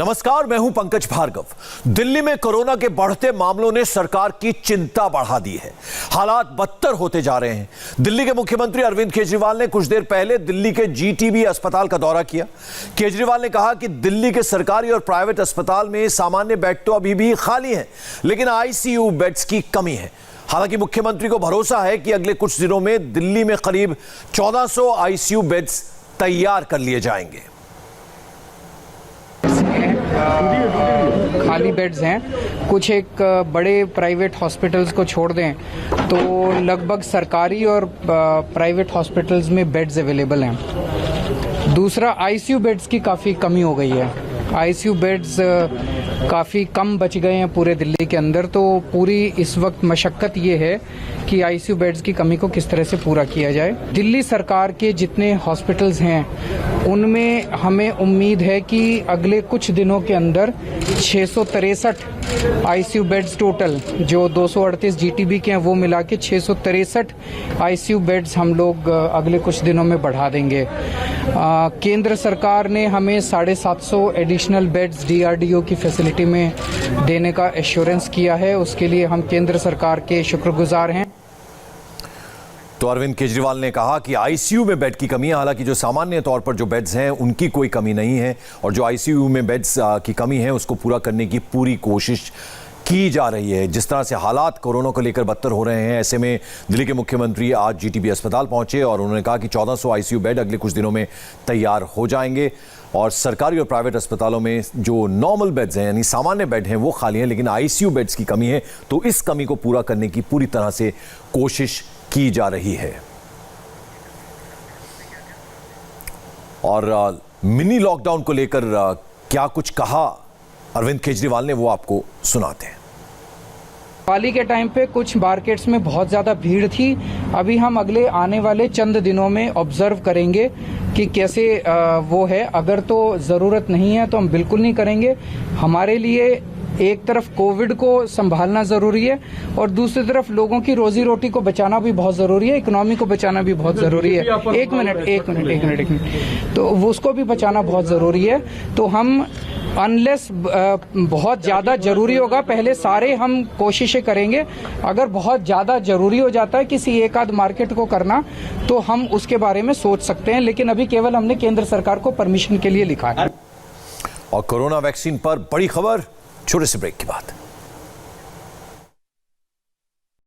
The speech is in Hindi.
नमस्कार, मैं हूं पंकज भार्गव। दिल्ली में कोरोना के बढ़ते मामलों ने सरकार की चिंता बढ़ा दी है। हालात बदतर होते जा रहे हैं। दिल्ली के मुख्यमंत्री अरविंद केजरीवाल ने कुछ देर पहले दिल्ली के जीटीबी अस्पताल का दौरा किया। केजरीवाल ने कहा कि दिल्ली के सरकारी और प्राइवेट अस्पताल में सामान्य बेड तो अभी भी खाली हैं, लेकिन आईसीयू बेड्स की कमी है। हालांकि मुख्यमंत्री को भरोसा है कि अगले कुछ दिनों में दिल्ली में करीब 1400 आईसीयू बेड्स तैयार कर लिए जाएंगे। खाली बेड्स हैं, कुछ एक बड़े प्राइवेट हॉस्पिटल्स को छोड़ दें तो लगभग सरकारी और प्राइवेट हॉस्पिटल्स में बेड्स अवेलेबल हैं। दूसरा, आईसीयू बेड्स की काफ़ी कमी हो गई है। आईसीयू बेड्स काफ़ी कम बच गए हैं पूरे दिल्ली के अंदर, तो पूरी इस वक्त मशक्क़त ये है कि आईसीयू बेड्स की कमी को किस तरह से पूरा किया जाए। दिल्ली सरकार के जितने हॉस्पिटल्स हैं उनमें हमें उम्मीद है कि अगले कुछ दिनों के अंदर 663 आईसीयू बेड्स टोटल, जो 238 जीटीबी के हैं वो मिला के 663 आईसीयू बेड्स हम लोग अगले कुछ दिनों में बढ़ा देंगे। केंद्र सरकार ने हमें 750 एडिशनल बेड्स डीआरडीओ की फैसिलिटी में देने का एश्योरेंस किया है। उसके लिए हम केंद्र सरकार के शुक्रगुजार हैं। तो अरविंद केजरीवाल ने कहा कि आईसीयू में बेड की कमी है। हालांकि जो सामान्य तौर पर जो बेड्स हैं उनकी कोई कमी नहीं है, और जो आईसीयू में बेड्स की कमी है उसको पूरा करने की पूरी कोशिश की जा रही है। जिस तरह से हालात कोरोना को लेकर बदतर हो रहे हैं, ऐसे में दिल्ली के मुख्यमंत्री आज जीटीबी अस्पताल पहुंचे और उन्होंने कहा कि 1400 आईसीयू बेड अगले कुछ दिनों में तैयार हो जाएंगे। और सरकारी और प्राइवेट अस्पतालों में जो नॉर्मल बेड्स हैं यानी सामान्य बेड हैं वो खाली हैं, लेकिन आईसीयू बेड्स की कमी है। तो इस कमी को पूरा करने की पूरी तरह से कोशिश की जा रही है। और मिनी लॉकडाउन को लेकर क्या कुछ कहा अरविंद केजरीवाल ने, वो आपको सुनाते हैं। दिवाली के टाइम पे कुछ मार्केट्स में बहुत ज़्यादा भीड़ थी। अभी हम अगले आने वाले चंद दिनों में ऑब्जर्व करेंगे कि कैसे वो है। अगर तो ज़रूरत नहीं है तो हम बिल्कुल नहीं करेंगे। हमारे लिए एक तरफ कोविड को संभालना जरूरी है और दूसरी तरफ लोगों की रोजी रोटी को बचाना भी बहुत जरूरी है, इकोनॉमी को बचाना भी बहुत जरूरी है। एक मिनट, तो उसको भी बचाना बहुत जरूरी है। तो हम अनलेस बहुत ज़्यादा ज़रूरी होगा, पहले सारे हम कोशिशें करेंगे। अगर बहुत ज़्यादा ज़रूरी हो जाता है किसी एक आध मार्केट को करना तो हम उसके बारे में सोच सकते हैं, लेकिन अभी केवल हमने केंद्र सरकार को परमिशन के लिए लिखा है। और कोरोना वैक्सीन पर बड़ी खबर, छोटे से ब्रेक के बाद।